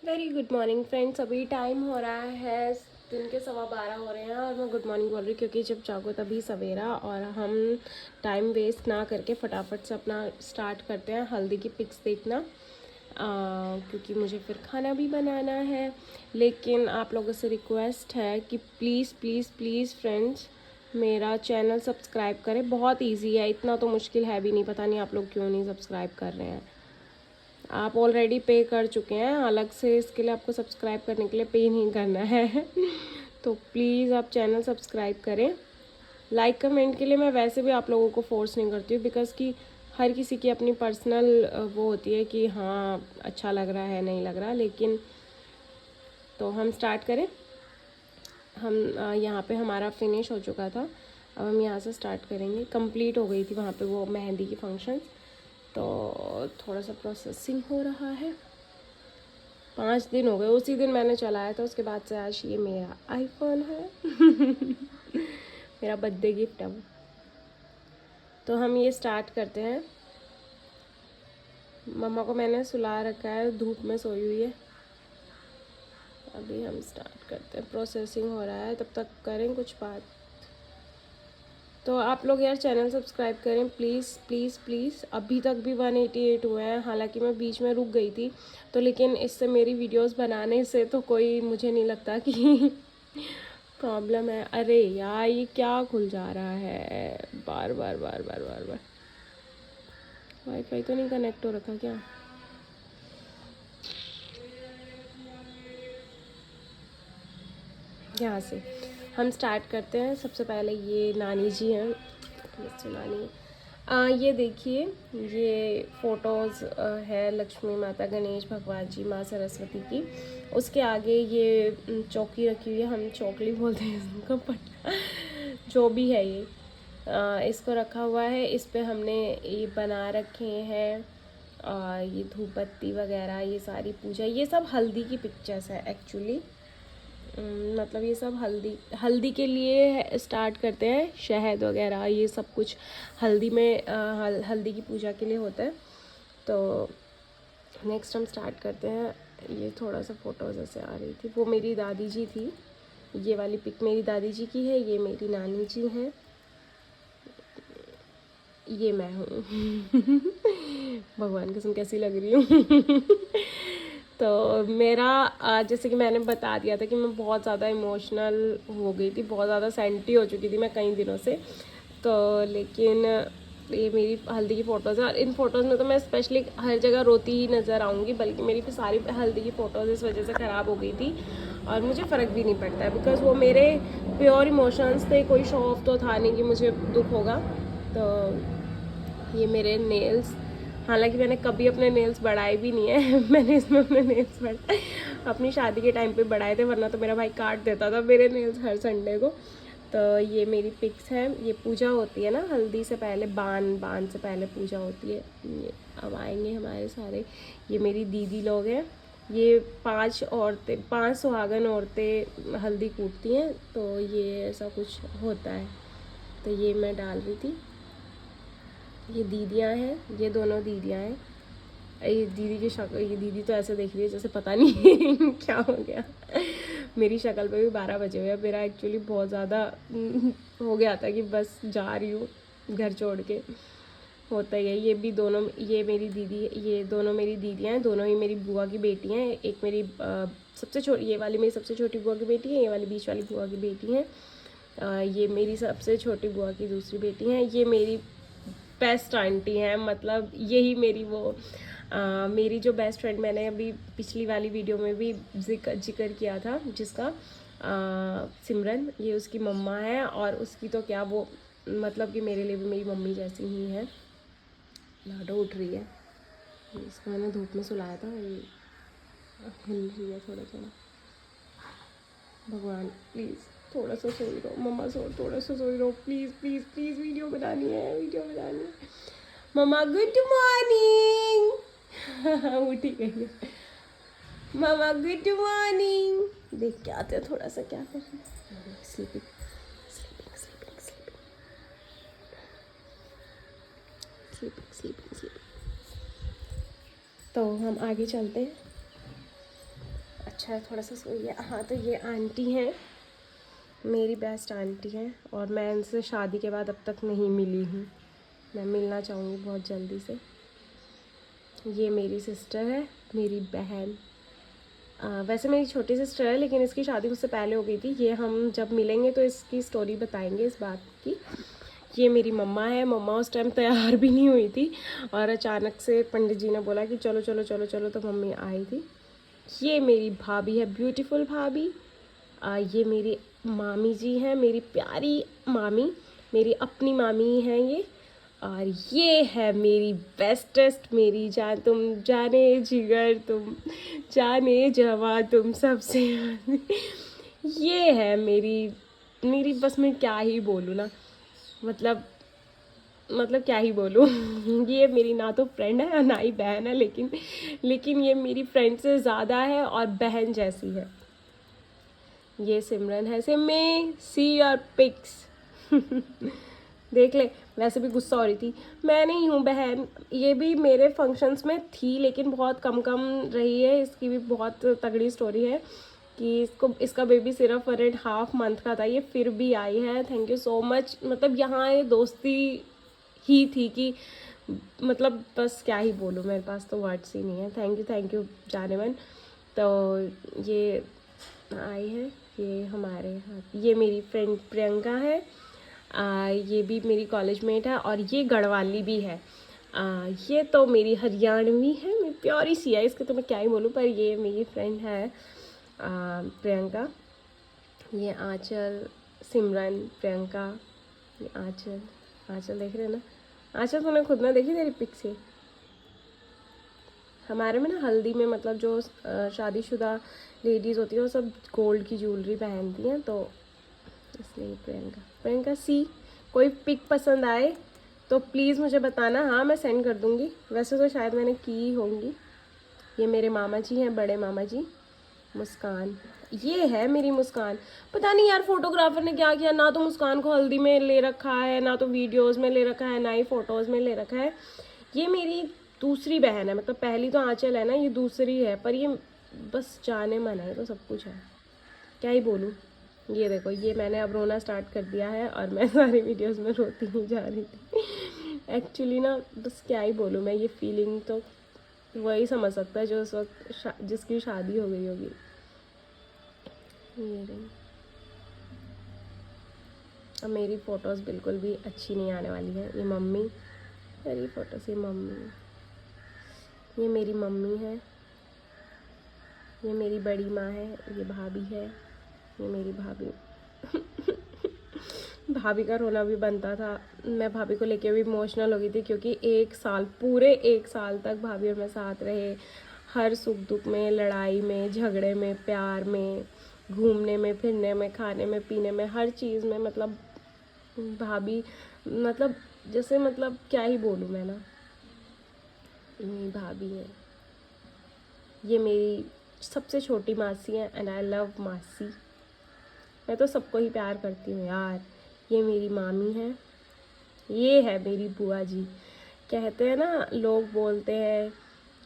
Very good morning friends. अभी time हो रहा है दिन के 12:15 हो रहे हैं और मैं गुड मॉर्निंग बोल रही हूँ क्योंकि जब जागो तभी सवेरा। और हम टाइम वेस्ट ना करके फटाफट से अपना स्टार्ट करते हैं हल्दी की पिक्स देखना, क्योंकि मुझे फिर खाना भी बनाना है। लेकिन आप लोगों से रिक्वेस्ट है कि प्लीज़ प्लीज़ प्लीज़ फ्रेंड्स मेरा चैनल सब्सक्राइब करें। बहुत ईजी है, इतना तो मुश्किल है भी नहीं। पता नहीं आप लोग क्यों नहीं सब्सक्राइब कर रहे हैं। आप ऑलरेडी पे कर चुके हैं, अलग से इसके लिए आपको सब्सक्राइब करने के लिए पे नहीं करना है। तो प्लीज़ आप चैनल सब्सक्राइब करें। लाइक कमेंट के लिए मैं वैसे भी आप लोगों को फोर्स नहीं करती हूँ, बिकॉज़ कि हर किसी की अपनी पर्सनल वो होती है कि हाँ अच्छा लग रहा है नहीं लग रहा। लेकिन तो हम स्टार्ट करें। हम यहाँ पे हमारा फिनिश हो चुका था, अब हम यहाँ से स्टार्ट करेंगे। कंप्लीट हो गई थी वहाँ पे वो मेहंदी की फंक्शन, तो थोड़ा सा प्रोसेसिंग हो रहा है। 5 दिन हो गए, उसी दिन मैंने चलाया था, उसके बाद से आज ये मेरा आईफोन है। मेरा बर्थडे गिफ्ट है वो। तो हम ये स्टार्ट करते हैं। मम्मा को मैंने सुला रखा है, धूप में सोई हुई है। अभी हम स्टार्ट करते हैं, प्रोसेसिंग हो रहा है, तब तक करें कुछ बात। तो आप लोग यार चैनल सब्सक्राइब करें प्लीज़ प्लीज़ प्लीज़। अभी तक भी 188 हुए हैं, हालांकि मैं बीच में रुक गई थी। तो लेकिन इससे मेरी वीडियोस बनाने से तो कोई मुझे नहीं लगता कि प्रॉब्लम है। अरे यार ये क्या खुल जा रहा है बार बार बार बार बार बार। वाईफाई तो नहीं कनेक्ट हो रखा क्या? यहाँ से हम स्टार्ट करते हैं। सबसे पहले ये नानी जी हैं, नानी। ये देखिए, ये फ़ोटोज़ है लक्ष्मी माता, गणेश भगवान जी, माँ सरस्वती की। उसके आगे ये चौकी रखी हुई है, हम चौकली बोलते हैं इसका, पट जो भी है ये, इसको रखा हुआ है। इस पे हमने ये बना रखे हैं ये धूप बत्ती वगैरह, ये सारी पूजा, ये सब हल्दी की पिक्चर्स है एक्चुअली। मतलब ये सब हल्दी हल्दी के लिए स्टार्ट करते हैं। शहद वगैरह ये सब कुछ हल्दी में हल्दी की पूजा के लिए होता है। तो नेक्स्ट हम स्टार्ट करते हैं। ये थोड़ा सा फ़ोटोज़ ऐसे आ रही थी, वो मेरी दादी जी थी। ये वाली पिक मेरी दादी जी की है, ये मेरी नानी जी हैं, ये मैं हूँ। भगवान कसम कैसी लग रही हूँ। तो मेरा जैसे कि मैंने बता दिया था कि मैं बहुत ज़्यादा इमोशनल हो गई थी, बहुत ज़्यादा सेंटी हो चुकी थी मैं कई दिनों से। तो लेकिन ये मेरी हल्दी की फ़ोटोज़ हैं, और इन फ़ोटोज़ में तो मैं स्पेशली हर जगह रोती ही नज़र आऊँगी। बल्कि मेरी सारी हल्दी की फ़ोटोज़ इस वजह से ख़राब हो गई थी, और मुझे फ़र्क भी नहीं पड़ता है, बिकॉज़ वो मेरे प्योर इमोशंस थे। कोई शो ऑफ तो था नहीं कि मुझे दुख होगा। तो ये मेरे नेल्स, हालांकि मैंने कभी अपने नेल्स बढ़ाए भी नहीं है। मैंने इसमें अपने नेल्स बढ़ाए अपनी शादी के टाइम पे बढ़ाए थे, वरना तो मेरा भाई काट देता था मेरे नेल्स हर संडे को। तो ये मेरी पिक्स हैं। ये पूजा होती है ना हल्दी से पहले, बान से पहले पूजा होती है। ये अब आएंगे हमारे सारे, ये मेरी दीदी लोग हैं। ये 5 सुहागन औरतें हल्दी कूटती हैं, तो ये ऐसा कुछ होता है। तो ये मैं डाल रही थी। ये दीदियाँ हैं, ये दोनों दीदियाँ हैं। ये दीदी की शक्ल, ये दीदी तो ऐसे देख रही है जैसे पता नहीं क्या हो गया। मेरी शक्ल पे भी 12 बजे हुए हैं। मेरा एक्चुअली बहुत ज़्यादा हो गया था कि बस जा रही हूँ घर छोड़ के। होता ही है। ये भी दोनों, ये मेरी दीदी, ये दोनों मेरी दीदियाँ हैं, दोनों ही मेरी बुआ की बेटी हैं। एक मेरी सबसे छोटी, ये वाली मेरी सबसे छोटी बुआ की बेटी है, ये वाली बीच वाली बुआ की बेटी है। ये मेरी सबसे छोटी बुआ की दूसरी बेटी हैं। ये मेरी बेस्ट आंटी हैं, मतलब यही मेरी वो मेरी जो बेस्ट फ्रेंड, मैंने अभी पिछली वाली वीडियो में भी जिक्र किया था जिसका, सिमरन, ये उसकी मम्मा है। और उसकी तो क्या वो, मतलब कि मेरे लिए भी मेरी मम्मी जैसी ही है। लाडो उठ रही है, इसको मैंने धूप में सुलाया था, ये हिल रही है थोड़ा थोड़ा। भगवान प्लीज़ थोड़ा सा सोई रहो मम्मा, थोड़ा सा सोई रहो प्लीज़ प्लीज़ प्लीज़। वीडियो बनानी है, वीडियो बनानी है। मम्मा गुड मॉर्निंग। उठी गई है मम्मा, गुड मॉर्निंग। देख के आते हैं थोड़ा सा क्या कर रही है। Sleeping sleeping sleeping sleeping sleeping sleeping sleeping. तो हम आगे चलते हैं। अच्छा है थोड़ा सा सो गया। हाँ, तो ये आंटी हैं, मेरी बेस्ट आंटी हैं, और मैं इनसे शादी के बाद अब तक नहीं मिली हूँ। मैं मिलना चाहूँगी बहुत जल्दी से। ये मेरी सिस्टर है, मेरी बहन। वैसे मेरी छोटी सिस्टर है, लेकिन इसकी शादी मुझसे पहले हो गई थी। ये हम जब मिलेंगे तो इसकी स्टोरी बताएंगे इस बात की। ये मेरी मम्मा है। मम्मा उस टाइम तैयार भी नहीं हुई थी, और अचानक से पंडित जी ने बोला कि चलो चलो चलो चलो, तो मम्मी आई थी। ये मेरी भाभी है, ब्यूटीफुल भाभी। ये मेरी मामी जी हैं, मेरी प्यारी मामी, मेरी अपनी मामी हैं ये। और ये है मेरी बेस्टेस्ट, मेरी जान, तुम जाने जिगर, तुम जाने जवा, तुम सबसे ये है मेरी मेरी बस मैं क्या ही बोलूँ ना, मतलब क्या ही बोलूँ। ये मेरी ना तो फ्रेंड है और ना ही बहन है, लेकिन ये मेरी फ्रेंड से ज़्यादा है और बहन जैसी है। ये सिमरन है। Simi, see your pics. देख ले, वैसे भी गुस्सा हो रही थी। मैं नहीं हूँ बहन, ये भी मेरे फंक्शंस में थी, लेकिन बहुत कम रही है। इसकी भी बहुत तगड़ी स्टोरी है कि इसका बेबी सिर्फ 1.5 मंथ का था, ये फिर भी आई है। Thank you so much. मतलब यहाँ ये दोस्ती ही थी कि मतलब बस क्या ही बोलूँ, मेरे पास तो वर्ड्स ही नहीं है। थैंक यू जाने मन। तो ये आई है, ये हमारे हाथ। ये मेरी फ्रेंड प्रियंका है। ये भी मेरी कॉलेज मेट है, और ये गढ़वाली भी है। ये तो मेरी हरियाणवी है, मेरी प्योरी सी है, इसके तो मैं क्या ही बोलूँ, पर ये मेरी फ्रेंड है प्रियंका। ये आंचल, सिमरन, प्रियंका, ये आंचल देख रहे हैं ना। आंचल तूने खुद ना देखी तेरी पिक से। हमारे में ना हल्दी में मतलब जो शादीशुदा लेडीज़ होती हैं वो सब गोल्ड की ज्वेलरी पहनती हैं, तो इसलिए प्रियंका सी। कोई पिक पसंद आए तो प्लीज़ मुझे बताना, हाँ मैं सेंड कर दूँगी। वैसे तो शायद मैंने की होंगी। ये मेरे मामा जी हैं, बड़े मामा जी। मुस्कान, ये है मेरी मुस्कान। पता नहीं यार फोटोग्राफर ने क्या किया, ना तो मुस्कान को हल्दी में ले रखा है, ना तो वीडियोस में ले रखा है, ना ही फ़ोटोज़ में ले रखा है। ये मेरी दूसरी बहन है, मतलब पहली तो आंचल है ना, ये दूसरी है, पर ये बस जाने मन है तो सब कुछ है, क्या ही बोलूँ। ये देखो, ये मैंने अब रोना स्टार्ट कर दिया है, और मैं सारी वीडियोस में रोती ही जा रही थी। एक्चुअली ना बस क्या ही बोलूँ मैं, ये फीलिंग तो वही समझ सकता है जो उस वक्त जिसकी शादी हो गई होगी। ये रही। अब मेरी फ़ोटोज़ बिल्कुल भी अच्छी नहीं आने वाली है। ये मम्मी, मेरी फ़ोटोज़, ये मम्मी, ये मेरी मम्मी है, ये मेरी बड़ी माँ है, ये भाभी है, ये मेरी भाभी। भाभी का रोना भी बनता था। मैं भाभी को लेके भी इमोशनल हो गई थी, क्योंकि पूरे 1 साल तक भाभी और मैं साथ रहे। हर सुख दुख में, लड़ाई में, झगड़े में, प्यार में, घूमने में, फिरने में, खाने में, पीने में, हर चीज़ में। मतलब भाभी, मतलब जैसे, मतलब क्या ही बोलूँ मैं ना। मेरी भाभी है। ये मेरी सबसे छोटी मासी है, एंड आई लव मासी। मैं तो सबको ही प्यार करती हूँ यार। ये मेरी मामी है। ये है मेरी बुआ जी। कहते हैं ना, लोग बोलते हैं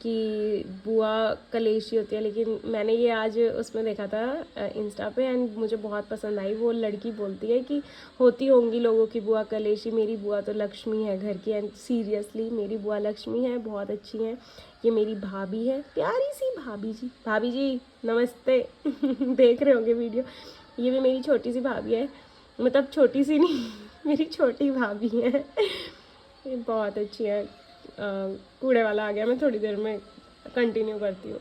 कि बुआ कलेशी होती है, लेकिन मैंने ये आज उसमें देखा था इंस्टा पे, एंड मुझे बहुत पसंद आई। वो लड़की बोलती है कि होती होंगी लोगों की बुआ कलेशी, मेरी बुआ तो लक्ष्मी है घर की। एंड सीरियसली मेरी बुआ लक्ष्मी है, बहुत अच्छी हैं। ये मेरी भाभी है, प्यारी सी भाभी जी। भाभी जी नमस्ते। देख रहे होंगे वीडियो। ये भी मेरी छोटी सी भाभी है, मतलब छोटी सी नहीं, मेरी छोटी भाभी है। ये बहुत अच्छी है। कूड़े वाला आ गया, मैं थोड़ी देर में कंटिन्यू करती हूँ।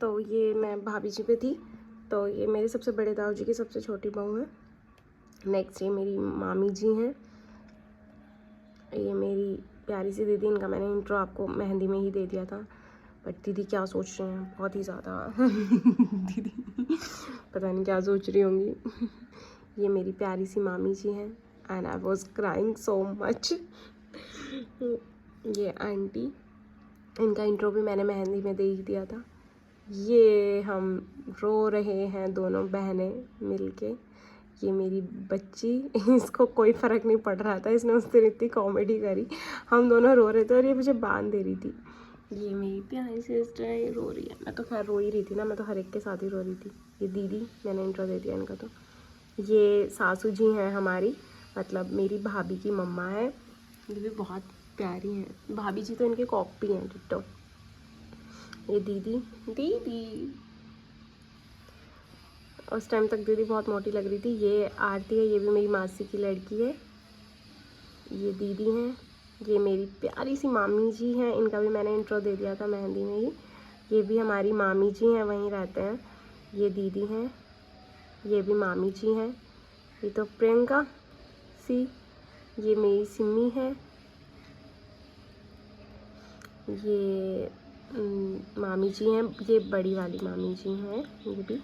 तो ये मैं भाभी जी पे थी। तो ये मेरे सबसे बड़े दाऊ जी की सबसे छोटी बहू है। नेक्स्ट ये मेरी मामी जी हैं। ये मेरी प्यारी सी दीदी, इनका मैंने इंट्रो आपको मेहंदी में ही दे दिया था, बट दीदी क्या सोच रही हैं, बहुत ही ज़्यादा दीदी पता नहीं क्या सोच रही होंगी। ये मेरी प्यारी सी मामी जी हैं, and I was crying so much. ये आंटी, इनका इंट्रो भी मैंने मेहंदी में दे ही दिया था। ये हम रो रहे हैं दोनों बहनें मिलके। ये मेरी बच्ची, इसको कोई फ़र्क नहीं पड़ रहा था, इसने उस दिन इतनी कॉमेडी करी, हम दोनों रो रहे थे और ये मुझे बांध दे रही थी। ये मेरी प्यारी सिस्टर रो रही है। मैं तो खैर रो ही रही थी ना, मैं तो हर एक के साथ ही रो रही थी। ये दीदी, मैंने इंट्रो दे दिया इनका। तो ये सासू जी हैं हमारी, मतलब मेरी भाभी की मम्मा है। ये भी बहुत प्यारी हैं। भाभी जी तो इनके कॉपी हैं डिट्टो। ये दीदी, दीदी उस टाइम तक दीदी बहुत मोटी लग रही थी। ये आरती है, ये भी मेरी मासी की लड़की है। ये दीदी हैं। ये मेरी प्यारी सी मामी जी हैं, इनका भी मैंने इंट्रो दे दिया था मेहंदी में ही। ये भी हमारी मामी जी हैं, वहीं रहते हैं। ये दीदी हैं, ये भी मामी जी हैं। ये तो प्रियंका सी, ये मेरी सिम्मी है। ये मामी जी हैं, ये बड़ी वाली मामी जी हैं। ये भी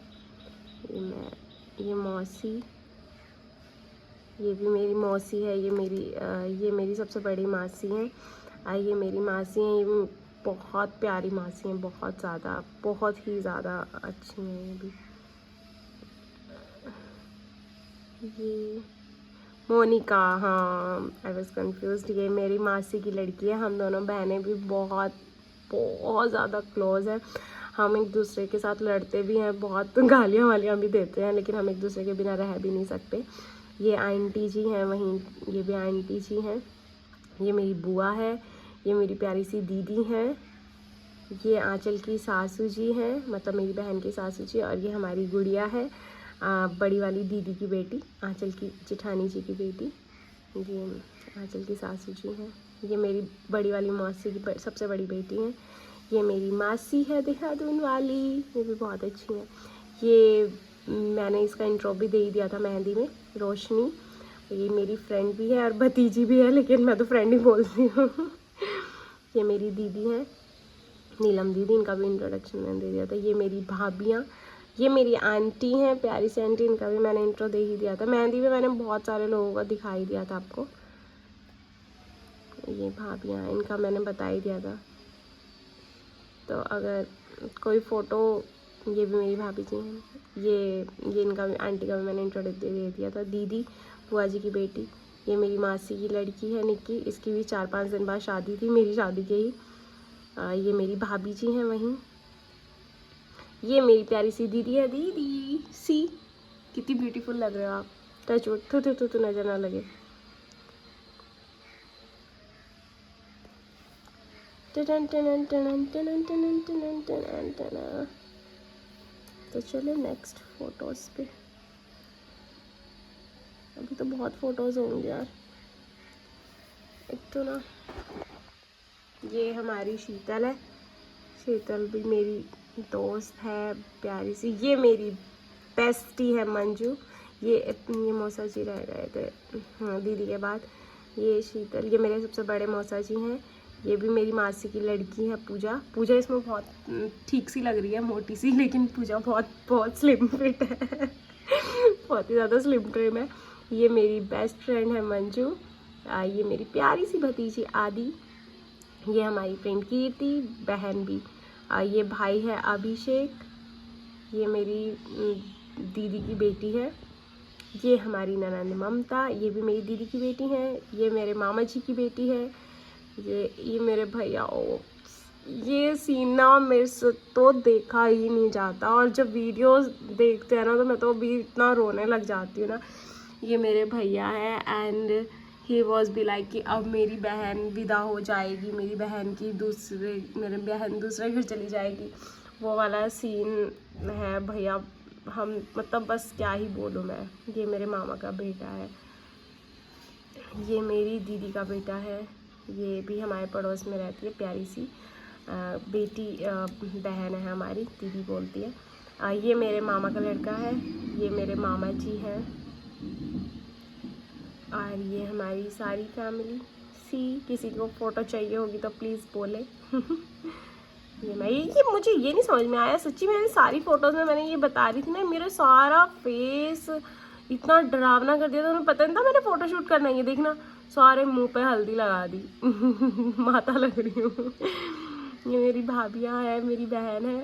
ये मौसी, ये भी मेरी मौसी है। ये मेरी सबसे बड़ी मासी हैं। ये मेरी मासी हैं, ये बहुत प्यारी मासी हैं, बहुत ही ज़्यादा अच्छी हैं। ये भी ये मोनिका, हाँ आई वॉज कन्फ्यूज्ड। ये मेरी मासी की लड़की है। हम दोनों बहनें भी बहुत ज़्यादा क्लोज़ हैं। हम एक दूसरे के साथ लड़ते भी हैं, बहुत गालियाँ वालियाँ भी देते हैं, लेकिन हम एक दूसरे के बिना रह भी नहीं सकते। ये आंटी जी हैं वहीं, ये भी आंटी जी हैं। ये मेरी बुआ है। ये मेरी प्यारी सी दीदी हैं। ये आंचल की सासू जी हैं, मतलब मेरी बहन की सासू जी। और ये हमारी गुड़िया है, बड़ी वाली दीदी की बेटी, आंचल की जेठानी जी की बेटी। ये आंचल की सासू जी हैं। ये मेरी बड़ी वाली मौसी की सबसे बड़ी बेटी हैं। ये मेरी मासी है देहरादून वाली, ये भी बहुत अच्छी है। ये मैंने इसका इंट्रो भी दे ही दिया था मेहंदी में, रोशनी। ये मेरी फ्रेंड भी है और भतीजी भी है, लेकिन मैं तो फ्रेंड ही बोलती हूँ। ये मेरी दीदी है नीलम दीदी, इनका भी इंट्रोडक्शन मैंने दे दिया था। ये मेरी भाभियाँ, ये मेरी आंटी हैं, प्यारी सी आंटी, इनका भी मैंने इंट्रो दे ही दिया था। मेहंदी में मैंने बहुत सारे लोगों का दिखाई दिया था आपको। ये भाभियाँ, इनका मैंने बता ही दिया था। तो अगर कोई फ़ोटो, ये भी मेरी भाभी जी हैं। ये इनका भी, आंटी का भी मैंने इंट्रो दे दिया था। दीदी बुआ जी की बेटी। ये मेरी मासी की लड़की है निक्की, इसकी भी 4-5 दिन बाद शादी थी, मेरी शादी के ही। ये मेरी भाभी जी हैं वहीं। ये मेरी प्यारी सी दीदी है, दीदी सी, कितनी ब्यूटीफुल लग रहे हो आप। टच वुड, थू नजर ना लगे। तो चलो नेक्स्ट फोटोज पे। अभी तो बहुत फोटोज होंगे यार। एक तो ना, ये हमारी शीतल है। शीतल भी मेरी दोस्त है प्यारी सी। ये मेरी बेस्टी है मंजू। ये मौसा जी रह गए थे, हाँ, दीदी के बाद। ये शीतल, ये मेरे सबसे बड़े मौसा जी हैं। ये भी मेरी मासी की लड़की है पूजा। पूजा इसमें बहुत ठीक सी लग रही है, मोटी सी, लेकिन पूजा बहुत स्लिम फिट है। बहुत ही ज़्यादा स्लिम ट्रिम है। ये मेरी बेस्ट फ्रेंड है मंजू। ये मेरी प्यारी सी भतीजी आदि। ये हमारी फ्रेंड कीर्ति, बहन भी। ये भाई है अभिषेक। ये मेरी दीदी की बेटी है। ये हमारी ननंद ममता, ये भी मेरी दीदी की बेटी है। ये मेरे मामा जी की बेटी है। ये मेरे भैया। ये सीन ना मेरे से तो देखा ही नहीं जाता, और जब वीडियोस देखते हैं ना तो मैं तो अभी इतना रोने लग जाती हूँ ना। ये मेरे भैया है, and he was be like कि अब मेरी बहन विदा हो जाएगी, मेरी बहन दूसरे घर चली जाएगी, वो वाला सीन है भैया। हम मतलब बस क्या ही बोलूँ मैं। ये मेरे मामा का बेटा है। ये मेरी दीदी का बेटा है। ये भी हमारे पड़ोस में रहती है, प्यारी सी बेटी, बहन है हमारी, दीदी बोलती है। ये मेरे मामा का लड़का है। ये मेरे मामा जी हैं। और ये हमारी सारी फैमिली सी। किसी को फ़ोटो चाहिए होगी तो प्लीज़ बोले। ये मुझे ये नहीं समझ में आया सच्ची, मैंने सारी फ़ोटोज़ में मैंने ये बता रही थी ना, मेरा सारा फेस इतना डरावना कर दिया था, उन्हें पता नहीं था मैंने फ़ोटोशूट करना है। ये देखना, सारे मुंह पे हल्दी लगा दी। माता लग रही हूँ। ये मेरी भाभियाँ हैं, मेरी बहन है।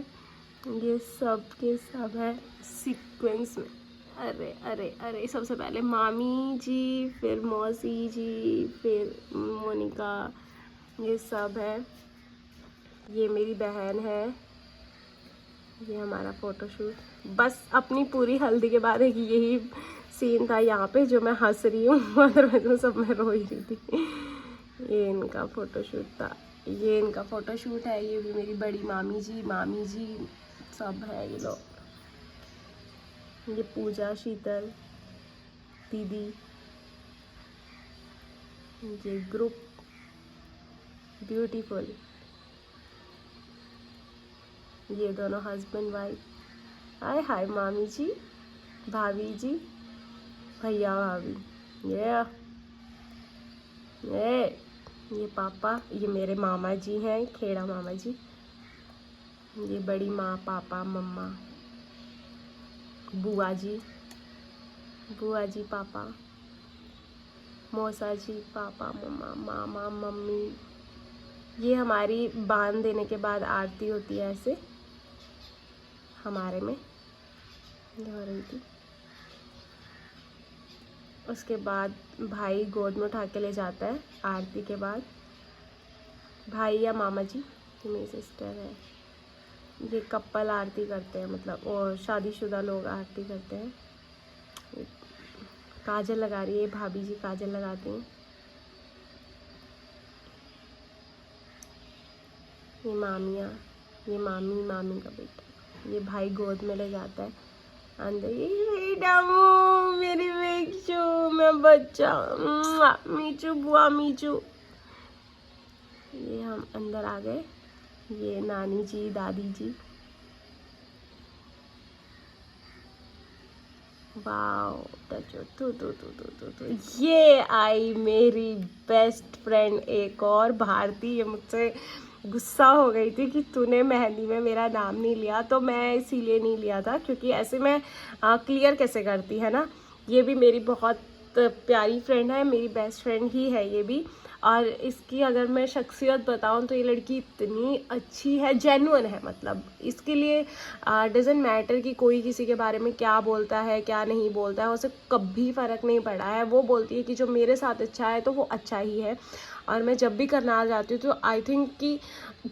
ये सब के सब है सीक्वेंस में। अरे अरे अरे, सबसे पहले मामी जी, फिर मौसी जी, फिर मोनिका, ये सब है। ये मेरी बहन है, ये हमारा फ़ोटोशूट। बस अपनी पूरी हल्दी के बाद एक यही सीन था यहाँ पे जो मैं हंस रही हूँ, अदरवाइज तो सब मैं रो ही रही थी। ये इनका फ़ोटोशूट था, ये इनका फ़ोटोशूट है। ये भी मेरी बड़ी मामी जी सब है ये लोग। ये पूजा, शीतल दीदी, ये ग्रुप ब्यूटीफुल। ये दोनों हस्बैंड वाइफ। हाय हाय मामी जी, भाभी जी, भैया भाभी। ये पापा, ये मेरे मामा जी हैं, खेड़ा मामा जी। ये बड़ी माँ, पापा, मम्मा, बुआ जी, पापा, मौसा जी, पापा, मम्मा, मामा, मम्मी। ये हमारी बांध देने के बाद आरती होती है ऐसे हमारे में, ये हो रही थी। उसके बाद भाई गोद में उठा के ले जाता है आरती के बाद, भाई या मामा जी। ये मेरी सिस्टर है। ये कपल आरती करते हैं, मतलब और शादीशुदा लोग आरती करते हैं। काजल लगा रही है भाभी जी, काजल लगाती हैं। ये मामियाँ, ये मामी का बेटा। ये भाई गोद में ले जाता है अंदर। ये डामू मेरी बेचू, मैं बच्चा, मीचू बुआ मीचू। ये हम अंदर आ गए। ये नानी जी, दादी जी। वाओ, टचो तू तू तू तू तू तू। ये आई मेरी बेस्ट फ्रेंड एक और, भारती। ये मुझसे गुस्सा हो गई थी कि तूने मेहंदी में मेरा नाम नहीं लिया, तो मैं इसीलिए नहीं लिया था क्योंकि ऐसे मैं क्लियर कैसे करती है ना। ये भी मेरी बहुत प्यारी फ्रेंड है, मेरी बेस्ट फ्रेंड ही है ये भी। और इसकी अगर मैं शख्सियत बताऊं तो ये लड़की इतनी अच्छी है, जेन्युइन है। मतलब इसके लिए डजेंट मैटर कि कोई किसी के बारे में क्या बोलता है क्या नहीं बोलता है, उसे कभी फ़र्क नहीं पड़ा है। वो बोलती है कि जो मेरे साथ अच्छा है तो वो अच्छा ही है। और मैं जब भी करनाल जाती हूँ तो आई थिंक कि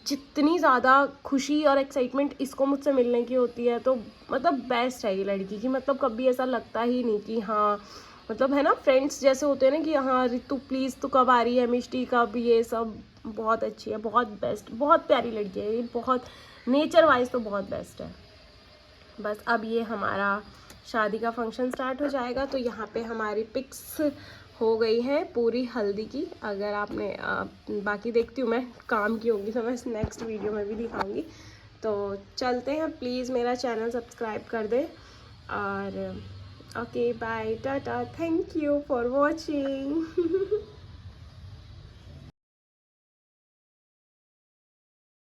जितनी ज़्यादा खुशी और एक्साइटमेंट इसको मुझसे मिलने की होती है, तो मतलब बेस्ट है ये लड़की की। मतलब कभी ऐसा लगता ही नहीं कि हाँ, मतलब है ना, फ्रेंड्स जैसे होते हैं ना कि हाँ रितु प्लीज़ तू कब आ रही है, मिष्टी कब, ये सब। बहुत अच्छी है, बहुत बेस्ट, बहुत प्यारी लड़की है ये, बहुत नेचर वाइज तो बहुत बेस्ट है। बस अब ये हमारा शादी का फंक्शन स्टार्ट हो जाएगा, तो यहाँ पे हमारी पिक्स हो गई हैं पूरी हल्दी की। अगर आपने बाकी देखती हूँ मैं, काम की होंगी तो मैं नेक्स्ट वीडियो में भी दिखाऊंगी। तो चलते हैं, प्लीज़ मेरा चैनल सब्सक्राइब कर दें। और okay bye, tata, thank you for watching.